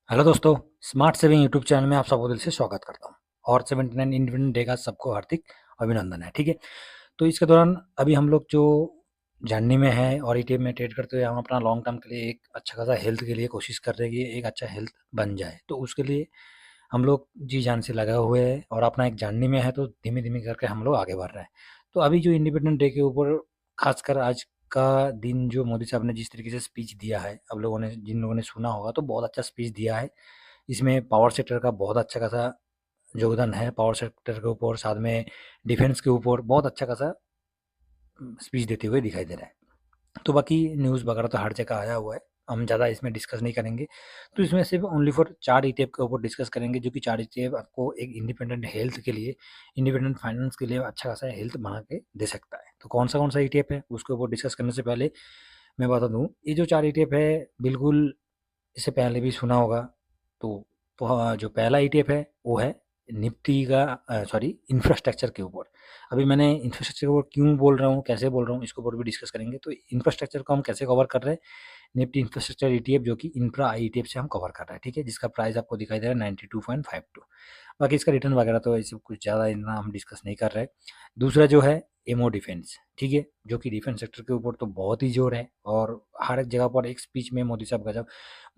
Hello दोस्तों, smart saving YouTube channel में आप सबको दिल से स्वागत करता हूँ। और 79 इंडिपेंडेंस डे का सबको हार्दिक अभिनंदन है। ठीक है, तो इसके दौरान अभी हम लोग जो जर्नी में है और ईटीएफ में ट्रेड करते हुए हम अपना लॉन्ग टर्म के लिए एक अच्छा खासा हेल्थ के लिए कोशिश कर रहे हैं कि एक अच्छा हेल्थ बन जाए। तो उसके लिए हम लोग जी जान से लगे हुए हैं और अपना एक जर्नी में है, तो धीमे धीमे करके हम लोग आगे बढ़ रहे हैं। तो अभी जो इंडिपेंडेंस डे के ऊपर खासकर आज का दिन जो मोदी साहब ने जिस तरीके से स्पीच दिया है, अब लोगों ने जिन लोगों ने सुना होगा तो बहुत अच्छा स्पीच दिया है। इसमें पावर सेक्टर का बहुत अच्छा खासा योगदान है, पावर सेक्टर के ऊपर, साथ में डिफेंस के ऊपर बहुत अच्छा खासा स्पीच देते हुए दिखाई दे रहा है। तो बाकी न्यूज़ वगैरह तो हर जगह आया हुआ है, हम ज़्यादा इसमें डिस्कस नहीं करेंगे। तो इसमें सिर्फ ओनली फॉर 4 ईटीएफ के ऊपर डिस्कस करेंगे, जो कि 4 ईटीएफ आपको एक इंडिपेंडेंट हेल्थ के लिए, इंडिपेंडेंट फाइनेंस के लिए अच्छा खासा हेल्थ बना के दे सकता है। तो कौन सा ईटीएफ है उसके ऊपर डिस्कस करने से पहले मैं बता दूँ, ये जो 4 ईटीएफ है बिल्कुल इससे पहले भी सुना होगा। तो जो पहला ईटीएफ है वो है निफ्टी का, सॉरी, इंफ्रास्ट्रक्चर के ऊपर। अभी मैंने इंफ्रास्ट्रक्चर के ऊपर क्यों बोल रहा हूँ, कैसे बोल रहा हूँ, इसके ऊपर भी डिस्कस करेंगे। तो इंफ्रास्ट्रक्चर को हम कैसे कवर कर रहे हैं, निफ्टी इंफ्रास्ट्रक्चर ईटीएफ जो कि इंफ्रा आई ईटीएफ से हम कवर कर रहे हैं। ठीक है, जिसका प्राइस आपको दिखाई दे रहा है 92.52। बाकी इसका रिटर्न वगैरह तो ऐसे कुछ ज़्यादा इतना हम डिस्कस नहीं कर रहे। दूसरा जो है एमओ डिफेंस, ठीक है, जो कि डिफेंस सेक्टर के ऊपर तो बहुत ही जोर है। और हर एक जगह पर एक स्पीच में मोदी साहब का जब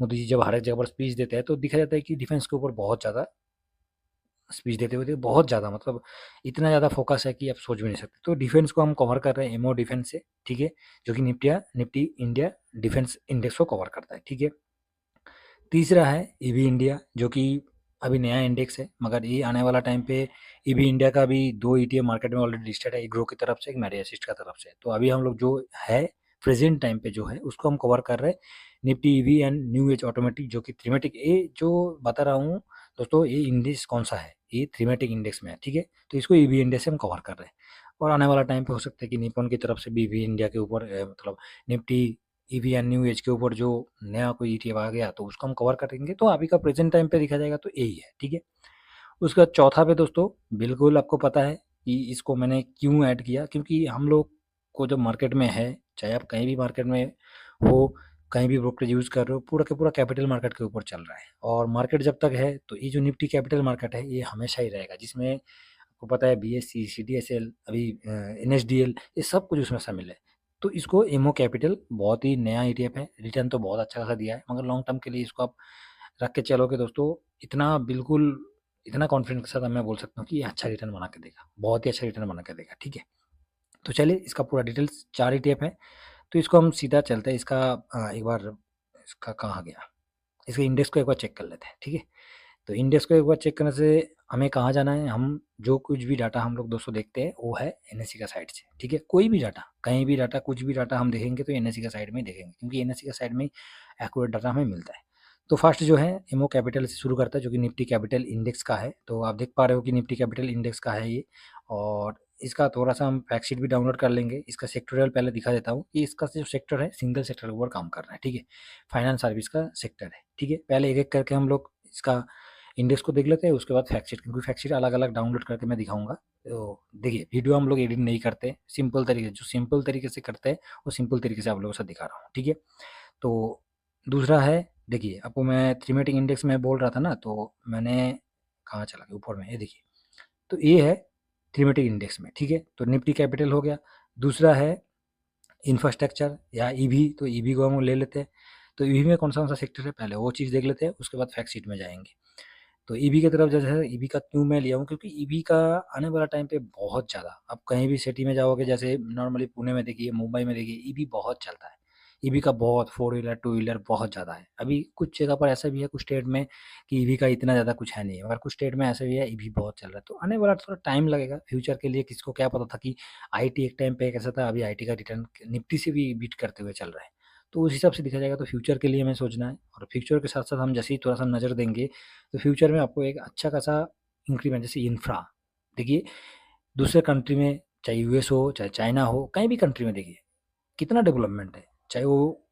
मोदी जी जब हर एक जगह पर स्पीच देते हैं तो दिखा जाता है कि डिफेंस के ऊपर बहुत ज़्यादा स्पीच देते हुए थे, बहुत ज़्यादा, मतलब इतना ज़्यादा फोकस है कि आप सोच भी नहीं सकते। तो डिफेंस को हम कवर कर रहे हैं एमओ डिफेंस से, ठीक है, जो कि निफ्टी इंडिया डिफेंस इंडेक्स को कवर करता है। ठीक है, तीसरा है ईवी इंडिया, जो कि अभी नया इंडेक्स है, मगर ये आने वाला टाइम पे ईवी इंडिया का भी 2 ईटीएफ मार्केट में ऑलरेडी लिस्टेड है, एक ग्रो की तरफ से, एक मेडी असिस्ट का तरफ से। तो अभी हम लोग जो है प्रेजेंट टाइम पे जो है उसको हम कवर कर रहे हैं Nifty EV and new age automatic, जो कि थीमेटिक, ये जो बता रहा हूँ दोस्तों, ये इंडेक्स कौन सा है, ये थीमेटिक इंडेक्स में है। ठीक है, तो इसको ईवी इंडिया से हम कवर कर रहे हैं। और आने वाला टाइम पे हो सकता है कि निपॉन की तरफ से भी ईवी इंडिया के ऊपर मतलब Nifty EV and new age के ऊपर जो नया कोई ईटीएफ आ गया तो उसको हम कवर करेंगे। तो अभी का प्रेजेंट टाइम पे देखा जाएगा तो यही है। ठीक है, उसके बाद चौथा पे दोस्तों, बिल्कुल आपको पता है कि इसको मैंने क्यों ऐड किया, क्योंकि हम लोग को जब मार्केट में है, चाहे आप कहीं भी मार्केट में हो, कहीं भी ब्रोकरेज यूज़ कर रहे हो, पूरा का पूरा कैपिटल मार्केट के ऊपर चल रहा है। और मार्केट जब तक है तो ये जो निफ्टी कैपिटल मार्केट है ये हमेशा ही रहेगा, जिसमें आपको पता है बीएससी, सीडीएसएल, अभी एनएसडीएल, ये सब कुछ उसमें शामिल है। तो इसको एमओ कैपिटल बहुत ही नया ईटीएफ है, रिटर्न तो बहुत अच्छा खासा दिया है, मगर लॉन्ग टर्म के लिए इसको आप रख के चलोगे दोस्तों, इतना बिल्कुल, इतना कॉन्फिडेंस के साथ मैं बोल सकता हूँ कि ये अच्छा रिटर्न बना के देगा, बहुत ही अच्छा रिटर्न बना के देगा। ठीक है, तो चलिए इसका पूरा डिटेल्स, 4 ईटीएफ है, तो इसको हम सीधा चलते हैं। इसका एक बार, इसका कहाँ गया, इसके इंडेक्स को एक बार चेक कर लेते हैं। ठीक है, तो इंडेक्स को एक बार चेक करने से हमें कहाँ जाना है, हम जो कुछ भी डाटा हम लोग दोस्तों देखते हैं वो है एनएससी का साइड से। ठीक है, कोई भी डाटा, कहीं भी डाटा, कुछ भी डाटा हम देखेंगे तो एनएससी का साइड में ही देखेंगे, क्योंकि एनएससी का साइड में एक्यूरेट डाटा हमें मिलता है। तो फर्स्ट जो है एमओ कैपिटल से शुरू करता है, जो कि निफ्टी कैपिटल इंडेक्स का है। तो आप देख पा रहे हो कि निफ्टी कैपिटल इंडेक्स का है ये। और इसका थोड़ा सा हम फैक्ट शीट भी डाउनलोड कर लेंगे। इसका सेक्टोरियल पहले दिखा देता हूँ कि इसका जो सेक्टर है सिंगल सेक्टर के ऊपर काम कर रहा है। ठीक है, फाइनेंस सर्विस का सेक्टर है। ठीक है, पहले एक एक करके हम लोग इसका इंडेक्स को देख लेते हैं, उसके बाद फैक्ट शीट, क्योंकि फैक्ट शीट अलग अलग डाउनलोड करके मैं दिखाऊंगा। तो देखिए, वीडियो हम लोग एडिट नहीं करते, सिंपल तरीके, जो सिंपल तरीके से करते हैं वो सिंपल तरीके से आप लोगों को दिखा रहा हूँ। ठीक है, तो दूसरा है, देखिए आपको मैं थीमेटिक इंडेक्स में बोल रहा था ना, तो मैंने कहाँ चला गया, ऊपर में, ये देखिए, तो ये है थीमेटिक इंडेक्स में। ठीक है, तो निफ्टी कैपिटल हो गया। दूसरा है इंफ्रास्ट्रक्चर या ईवी, तो ईवी को हम ले लेते हैं। तो ईवी में कौन सा सेक्टर है, पहले वो चीज़ देख लेते हैं, उसके बाद फैक्ट शीट में जाएंगे। तो ईवी की तरफ जैसे, ईवी का क्यों मैं लिया हूँ, क्योंकि ईवी का आने वाला टाइम पे बहुत ज़्यादा, आप कहीं भी सिटी में जाओगे, जैसे नॉर्मली पुणे में देखिए, मुंबई में देखिए, ईवी बहुत चलता है। ईवी का बहुत, फोर व्हीलर, टू व्हीलर बहुत ज़्यादा है। अभी कुछ जगह पर ऐसा भी है, कुछ स्टेट में, कि ईवी का इतना ज़्यादा कुछ है नहीं, मगर कुछ स्टेट में ऐसा भी है ईवी बहुत चल रहा है। तो आने वाला थोड़ा टाइम लगेगा फ्यूचर के लिए, किसको क्या पता था कि आईटी एक टाइम पे कैसा था, अभी आईटी का रिटर्न निफ्टी से भी बीट करते हुए चल रहा है। तो उस हिसाब से देखा जाएगा तो फ्यूचर के लिए हमें सोचना है, और फ्यूचर के साथ साथ हम जैसे ही थोड़ा सा नज़र देंगे तो फ्यूचर में आपको एक अच्छा खासा इंक्रीमेंट, जैसे इंफ्रा, देखिए दूसरे कंट्री में, चाहे यूएस हो, चाहे चाइना हो, कहीं भी कंट्री में देखिए कितना डेवलपमेंट है, चाहे वो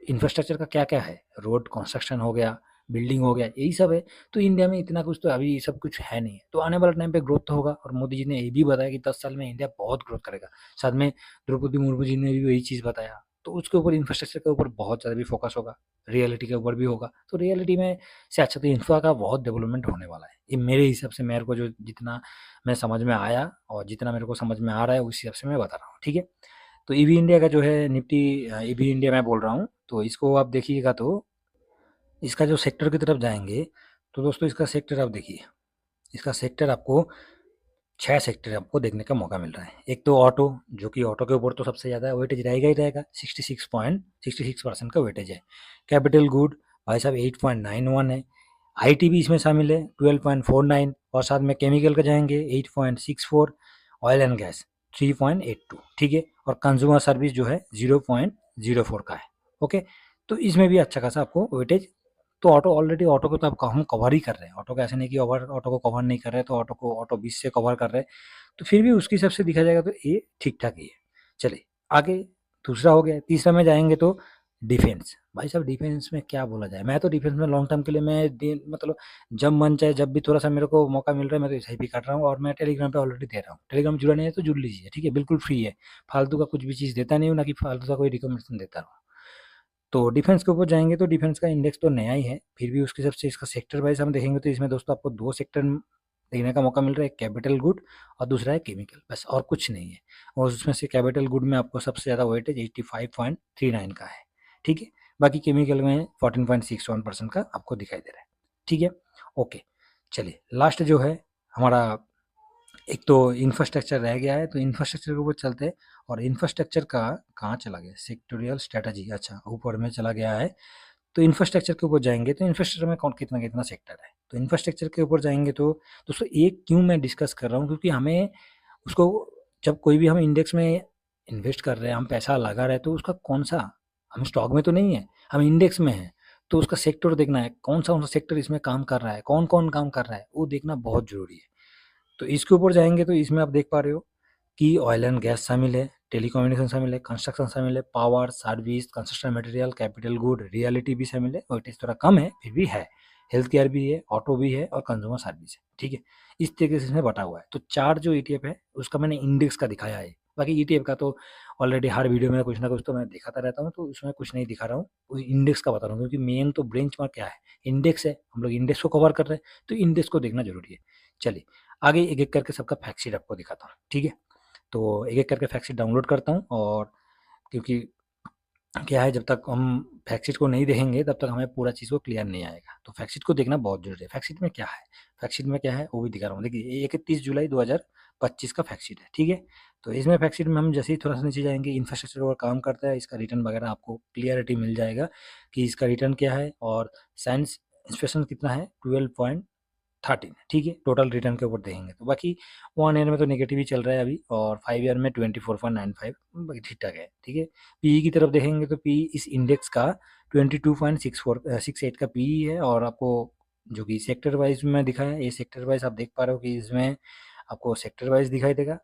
इंफ्रास्ट्रक्चर का क्या क्या है, रोड कंस्ट्रक्शन हो गया, बिल्डिंग हो गया, यही सब है। तो इंडिया में इतना कुछ तो अभी सब कुछ है नहीं है। तो आने वाला टाइम पे ग्रोथ तो होगा, और मोदी जी ने ये भी बताया कि 10 साल में इंडिया बहुत ग्रोथ करेगा। साथ में द्रौपदी मुर्मू जी ने भी वही चीज़ बताया, तो उसके ऊपर इंफ्रास्ट्रक्चर के ऊपर बहुत ज़्यादा भी फोकस होगा। रियलिटी के ऊपर भी होगा। तो रियलिटी में से अच्छा तो इंफ्रा का बहुत डेवलपमेंट होने वाला है। ये मेरे हिसाब से, मेरे को जो जितना मैं समझ में आया और जितना मेरे को समझ में आ रहा है, उस हिसाब से मैं बता रहा हूँ, ठीक है। तो ईवी इंडिया का जो है निफ्टी, ईवी इंडिया मैं बोल रहा हूँ, तो इसको आप देखिएगा तो इसका जो सेक्टर की तरफ जाएंगे तो दोस्तों इसका सेक्टर आप देखिए, इसका सेक्टर आपको 6 सेक्टर आपको देखने का मौका मिल रहा है। एक तो ऑटो, जो कि ऑटो के ऊपर तो सबसे ज़्यादा वेटेज रहेगा ही रहेगा, 66% का वेटेज है। कैपिटल गुड भाई साहब 8.91 है। आईटी भी इसमें शामिल है 12.49, और साथ में केमिकल का जाएंगे 8.64, ऑयल एंड गैस 3.82, ठीक है। और कंज्यूमर सर्विस जो है 0.04 का है। ओके, तो इसमें भी अच्छा खासा आपको वेटेज। तो ऑटो ऑलरेडी, ऑटो को तो आप हम कवर ही कर रहे हैं, ऑटो को ऐसे नहीं कि ओवर ऑटो को कवर नहीं कर रहे, तो ऑटो को ऑटो 20 से कवर कर रहे हैं, तो फिर भी उसके हिसाब से देखा जाएगा तो ये ठीक ठाक ही है। चलिए आगे, दूसरा हो गया। तीसरा में जाएंगे तो डिफेंस। भाई साहब डिफेंस में क्या बोला जाए, मैं तो डिफेंस में लॉन्ग टर्म के लिए मैं मतलब जब मन चाहे जब भी थोड़ा सा मेरे को मौका मिल रहा है मैं तो ऐसे ही भी कर रहा हूँ, और मैं टेलीग्राम पे ऑलरेडी दे रहा हूँ। टेलीग्राम जुड़ा नहीं है तो जुड़ लीजिए, ठीक है, बिल्कुल फ्री है। फालतू का कुछ भी चीज़ देता नहीं हूँ, ना कि फालतू का कोई रिकमेंडेशन देता हूँ। तो डिफेंस के ऊपर जाएंगे तो डिफेंस का इंडेक्स तो नया ही है, फिर भी उसके हिसाब से इसका सेक्टर वाइज हम देखेंगे तो इसमें दोस्तों आपको 2 सेक्टर देखने का मौका मिल रहा है, एक कैपिटल गुड और दूसरा है केमिकल, बस और कुछ नहीं है। और उसमें से कैपिटल गुड में आपको सबसे ज़्यादा वेटेज 85.39 का है, ठीक है। बाकी केमिकल में 14.61% का आपको दिखाई दे रहा है, ठीक है। ओके, चलिए लास्ट जो है हमारा, एक तो इंफ्रास्ट्रक्चर रह गया है, तो इंफ्रास्ट्रक्चर के ऊपर चलते हैं। और इंफ्रास्ट्रक्चर का कहाँ चला गया, सेक्टोरियल स्ट्रेटजी, अच्छा ऊपर में चला गया है। तो इंफ्रास्ट्रक्चर के ऊपर जाएंगे तो इंफ्रास्ट्रक्चर में कौन कितना कितना सेक्टर है, तो इंफ्रास्ट्रक्चर के ऊपर जाएंगे तो दोस्तों एक क्यों मैं डिस्कस कर रहा हूँ, क्योंकि हमें उसको, जब कोई भी हम इंडेक्स में इन्वेस्ट कर रहे हैं, हम पैसा लगा रहे हैं, तो उसका कौन सा, हम स्टॉक में तो नहीं है, हम इंडेक्स में है, तो उसका सेक्टर देखना है, कौन सा सेक्टर इसमें काम कर रहा है, कौन कौन काम कर रहा है, वो देखना बहुत जरूरी है। तो इसके ऊपर जाएंगे तो इसमें आप देख पा रहे हो कि ऑयल एंड गैस शामिल है, टेलीकम्युनिकेशन शामिल है, कंस्ट्रक्शन शामिल है, power service, construction material, capital good, reality भी शामिल है, वेटेज थोड़ा कम है फिर भी है, हेल्थ केयर भी है, ऑटो भी है और कंज्यूमर सर्विस है, ठीक है। इस तरीके से इसमें बटा हुआ है। तो 4 जो ईटीएफ है उसका मैंने इंडेक्स का दिखाया है, बाकी ईटीएफ का तो ऑलरेडी हर वीडियो में कुछ ना कुछ तो मैं दिखाता रहता हूँ, तो उसमें कुछ नहीं दिखा रहा हूँ, वो इंडेक्स का बता रहा हूँ, क्योंकि मेन तो बेंचमार्क क्या है, इंडेक्स है, हम लोग इंडेक्स को कवर कर रहे हैं, तो इंडेक्स को देखना जरूरी है। चलिए आगे एक एक करके सबका फैक्ट शीट आपको दिखाता हूँ, ठीक है। तो एक एक करके फैक्ट शीट डाउनलोड करता हूँ, और क्योंकि क्या है, जब तक हम फैक्ट शीट को नहीं देखेंगे तब तक हमें पूरा चीज़ को क्लियर नहीं आएगा, तो फैक्ट शीट को देखना बहुत जरूरी है। फैक्ट शीट में क्या है, फैक्ट शीट में क्या है वो भी दिखा रहा हूँ, देखिए 31 जुलाई 2025 का फैक्ट शीट है, ठीक है। तो इसमें फैक्ट शीट में हम जैसे ही थोड़ा सा नीचे जाएंगे, इंफ्रास्ट्रक्चर और काम करता है, इसका रिटर्न वगैरह आपको क्लियरिटी मिल जाएगा कि इसका रिटर्न क्या है, और साइंस इंस्पेक्शन कितना है 12.13, ठीक है। टोटल रिटर्न के ऊपर देखेंगे तो बाकी 1 ईयर में तो नेगेटिव ही चल रहा है अभी, और 5 ईयर में 24.95, बाकी ठीक ठाक है, ठीक है। पीई की तरफ देखेंगे तो पीई इस इंडेक्स का 22.68 का पीई है, और आपको जो कि सेक्टर वाइज में दिखा है, ये सेक्टर वाइज आप देख पा रहे हो कि इसमें आपको सेक्टर वाइज दिखाई देगा,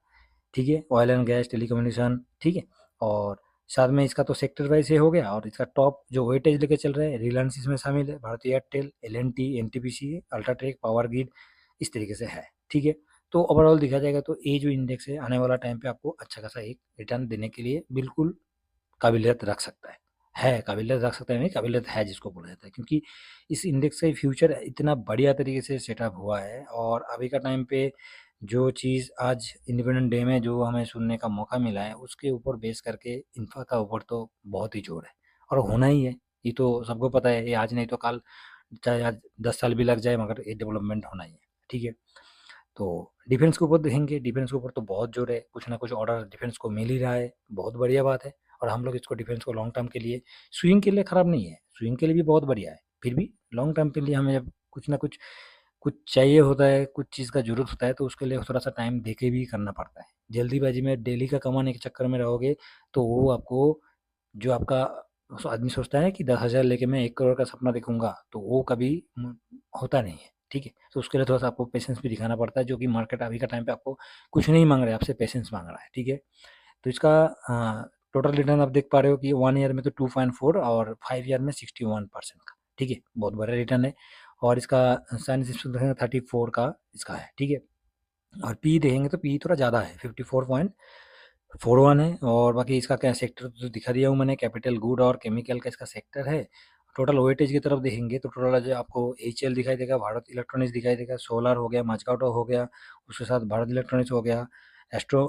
ठीक है। ऑयल एंड गैस, टेलीकम्युनिकेशन, ठीक है। और साथ में इसका तो सेक्टर वाइज ये हो गया, और इसका टॉप जो वेटेज लेके चल रहे हैं, रिलायंस इसमें शामिल है, भारतीय Airtel, L&T, NTPC, UltraTech, power grid, इस तरीके से है, ठीक है। तो ओवरऑल देखा जाएगा तो ये जो इंडेक्स है आने वाला टाइम पे आपको अच्छा खासा एक रिटर्न देने के लिए बिल्कुल काबिलियत रख सकता है, काबिलियत रख सकता है, नहीं काबिलियत है जिसको बोला जाता है, क्योंकि इस इंडेक्स का फ्यूचर इतना बढ़िया तरीके से सेटअप हुआ है। और अभी का टाइम पे जो चीज़ आज इंडिपेंडेंट डे में जो हमें सुनने का मौका मिला है, उसके ऊपर बेस करके इंफ्रा का ऊपर तो बहुत ही जोर है, और होना ही है, ये तो सबको पता है, ये आज नहीं तो कल, चाहे आज 10 साल भी लग जाए, मगर ये डेवलपमेंट होना ही है, ठीक है। तो डिफेंस के ऊपर देखेंगे, डिफेंस के ऊपर तो बहुत जोर है, कुछ ना कुछ ऑर्डर डिफेंस को मिल ही रहा है, बहुत बढ़िया बात है। और हम लोग इसको डिफेंस को लॉन्ग टर्म के लिए, स्विंग के लिए ख़राब नहीं है, स्विंग के लिए भी बहुत बढ़िया है, फिर भी लॉन्ग टर्म के लिए हमें जब कुछ ना कुछ कुछ चाहिए होता है, कुछ चीज़ का ज़रूरत होता है, तो उसके लिए थोड़ा सा टाइम दे के भी करना पड़ता है। जल्दीबाजी में डेली का कमाने के चक्कर में रहोगे तो वो आपको, जो आपका आदमी सोचता है कि 10,000 लेके मैं 1 करोड़ का सपना देखूंगा, तो वो कभी होता नहीं है, ठीक है। तो उसके लिए थोड़ा सा आपको पेशेंस भी दिखाना पड़ता है, जो कि मार्केट अभी का टाइम पे आपको कुछ नहीं मांग रहा है, आपसे पेशेंस मांग रहा है, ठीक है। तो इसका टोटल रिटर्न आप देख पा रहे हो कि 1 ईयर में तो 2.4 और 5 ईयर में 61% का, ठीक है, बहुत बड़ा रिटर्न है। और इसका साइंस 34 का इसका है, ठीक है। और पी देखेंगे तो पी थोड़ा ज़्यादा है, 54.41 है। और बाकी इसका क्या सेक्टर तो दिखा दिया हूँ मैंने, कैपिटल गुड और केमिकल का इसका सेक्टर है टोटल वेटेज की तरफ देखेंगे तो टोटल जो आपको एचएल दिखाई देगा, भारत इलेक्ट्रॉनिक्स दिखाई देगा, सोलर हो गया, माज़गाटो हो गया, उसके साथ भारत इलेक्ट्रॉनिक्स हो गया, एस्ट्रो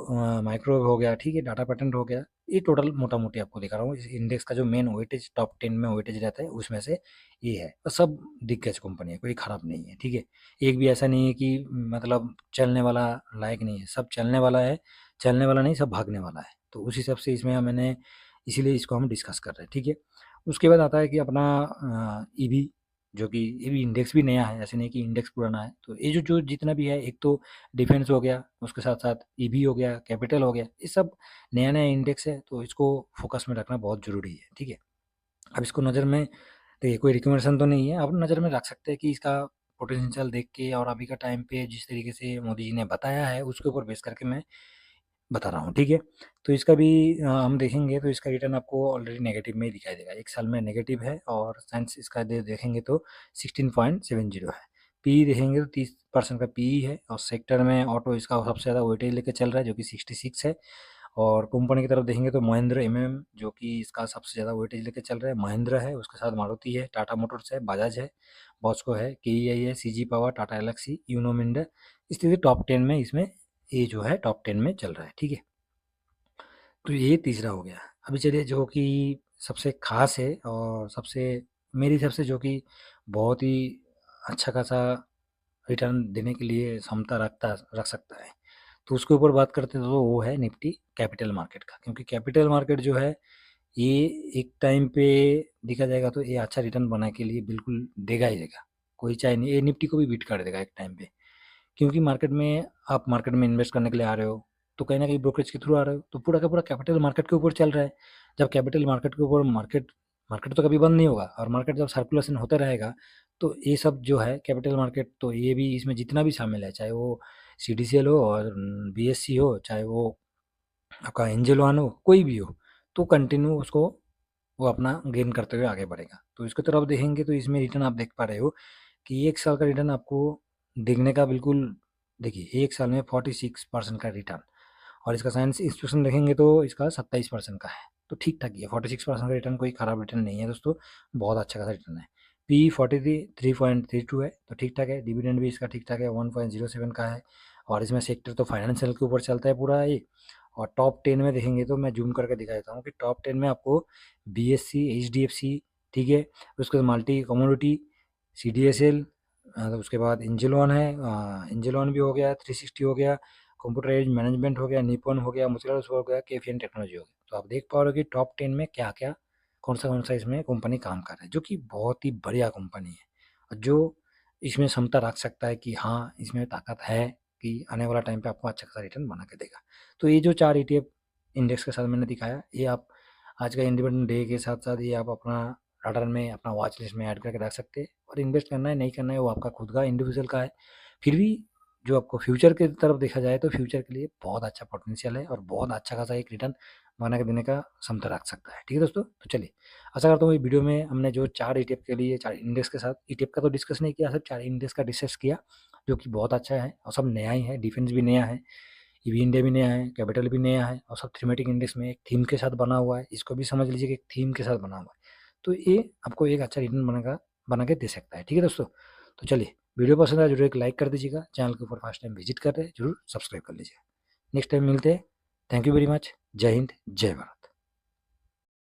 माइक्रोवेव हो गया, ठीक है, टाटा पैटेंट हो गया। ये टोटल मोटा-मोटी आपको दिखा रहा हूँ। इस इंडेक्स का जो मेन वेटेज टॉप 10 में वेटेज रहता है उसमें से ये है। और सब दिग्गज कंपनी है, कोई खराब नहीं है, ठीक है। एक भी ऐसा नहीं है कि मतलब चलने वाला लायक नहीं है, सब चलने वाला है, चलने वाला नहीं सब भागने वाला है। तो उस हिसाब से इसमें मैंने इसीलिए इसको हम डिस्कस कर रहे हैं, ठीक है। उसके बाद आता है कि अपना ईवी, जो कि ईवी इंडेक्स भी नया है, ऐसे नहीं कि इंडेक्स पुराना है। तो ये जो जितना भी है, एक तो डिफेंस हो गया, उसके साथ-साथ ईवी हो गया, कैपिटल हो गया, ये सब नया-नया इंडेक्स है, तो इसको फोकस में रखना बहुत ज़रूरी है, ठीक है। अब इसको नज़र में देखिए, कोई रिकमेंडेशन तो नहीं है, आप नज़र में रख सकते हैं कि इसका पोटेंशियल देख के और अभी का टाइम पे जिस तरीके से मोदी जी ने बताया है, उसके ऊपर बेस करके मैं बता रहा हूँ, ठीक है। तो इसका भी हम देखेंगे तो इसका रिटर्न आपको ऑलरेडी नेगेटिव में ही दिखाई देगा, 1 साल में नेगेटिव है और साइंस इसका देखेंगे तो 16.70 है। पीई देखेंगे तो 30% का पीई है और सेक्टर में ऑटो इसका सबसे ज़्यादा वेटेज लेके चल रहा है, जो कि 66 है। और कंपनी की तरफ देखेंगे तो महिंद्रा एमएम, जो कि इसका सबसे ज़्यादा वेटेज लेके चल रहा है, महिंद्रा है, उसके साथ मारुति है, टाटा मोटर्स है, बजाज है, बॉस्को है, केईआई है, CG power, Tata Elxsi, Uno Minda. इस तरह टॉप 10 में इसमें ये जो है टॉप 10 में चल रहा है, ठीक है। तो ये तीसरा हो गया। अभी चलिए जो कि सबसे ख़ास है और सबसे मेरे हिसाब से जो कि बहुत ही अच्छा खासा रिटर्न देने के लिए क्षमता रख सकता है, तो उसके ऊपर बात करते हैं तो वो है निफ्टी कैपिटल मार्केट का। क्योंकि कैपिटल मार्केट जो है ये एक टाइम पे देखा जाएगा तो ये अच्छा रिटर्न बनाने के लिए बिल्कुल देगा ही देगा। कोई चाहे नहीं, ये निफ्टी को भी बीट कर देगा एक टाइम पे। क्योंकि मार्केट में आप मार्केट में इन्वेस्ट करने के लिए आ रहे हो, तो कहीं न कहीं ब्रोकरेज के थ्रू आ रहे हो, तो पूरा का पूरा कैपिटल मार्केट के ऊपर चल रहा है। जब कैपिटल मार्केट के ऊपर मार्केट मार्केट तो कभी बंद नहीं होगा और मार्केट जब सर्कुलेशन होता रहेगा, तो ये सब जो है कैपिटल मार्केट, तो ये भी इसमें जितना भी शामिल है, चाहे वो सीडीसीएल हो और बीएससी हो, चाहे वो आपका एंजेल वन हो, कोई भी हो, तो कंटिन्यू उसको वो अपना गेन करते हुए आगे बढ़ेगा। तो इसकी तरफ देखेंगे तो इसमें रिटर्न आप देख पा रहे हो कि 1 साल का रिटर्न आपको देखने का बिल्कुल, देखिए 1 साल में 46% का रिटर्न, और इसका साइंस इंस्टीट्यूशन देखेंगे तो इसका 27% का है। तो ठीक-ठाक ही है, 46% का रिटर्न कोई खराब रिटर्न नहीं है दोस्तों, बहुत अच्छा खासा रिटर्न है। पी 43.32 है, तो ठीक-ठाक है। डिविडेंड भी इसका ठीक-ठाक है, 1.07 का है और इसमें सेक्टर तो फाइनेंशियल के ऊपर चलता है पूरा ये। और टॉप 10 में देखेंगे तो मैं ज़ूम करके दिखा देता हूँ कि टॉप 10 में आपको बीएससी, एचडीएफसी, ठीक है, उसके बाद मल्टी कमोडिटी, सीडीएसएल, तो उसके बाद एंजेल वन है, एंजेल वन भी हो गया, 360 हो गया, कंप्यूटर एज मैनेजमेंट हो गया, निपन हो गया, मोतिलाल ओसवाल हो गया, केफीएन टेक्नोलॉजी हो गया। तो आप देख पा रहे हो कि टॉप 10 में क्या-क्या, कौन-सा इसमें कंपनी काम कर रहा है, जो कि बहुत ही बढ़िया कंपनी है। और जो इसमें क्षमता रख सकता है कि हाँ, इसमें ताकत है कि आने वाला टाइम पे आपको अच्छा खासा रिटर्न बना के देगा। तो ये जो 4 ईटीएफ इंडेक्स के साथ मैंने दिखाया, ये आप आज का इंडिपेंडेंट डे के साथ-साथ ये आप अपना रडार में, अपना वॉच लिस्ट में ऐड करके रख सकते हैं। और इन्वेस्ट करना है, नहीं करना है, वो आपका खुद का इंडिविजुअल का है। फिर भी जो आपको फ्यूचर की तरफ देखा जाए तो फ्यूचर के लिए बहुत अच्छा पोटेंशियल है और बहुत अच्छा खासा एक रिटर्न बना के देने का क्षमता रख सकता है। ठीक है दोस्तों? तो चलिए, आशा करता हूँ ये वीडियो में हमने जो 4 ईटीएफ के लिए 4 इंडेक्स के साथ, ईटीएफ का तो डिस्कस नहीं किया, सिर्फ 4 इंडेक्स का डिस्कस किया, जो कि बहुत अच्छा है और सब नया ही है। डिफेंस भी नया है, ईवी इंडिया भी नया है, कैपिटल भी नया है और सब थीमेटिक इंडेक्स में एक थीम के साथ बना हुआ है। इसको भी समझ लीजिए कि एक थीम के साथ बना हुआ है। तो ये आपको एक अच्छा रिटर्न बना के दे सकता है। ठीक है दोस्तों? तो चलिए, वीडियो पसंद आया ज़रूर एक लाइक कर दीजिएगा। चैनल के ऊपर फर्स्ट टाइम विज़िट कर रहे हैं, ज़रूर सब्सक्राइब कर लीजिएगा। नेक्स्ट टाइम मिलते हैं। Thank you very much. जय हिंद, जय भारत।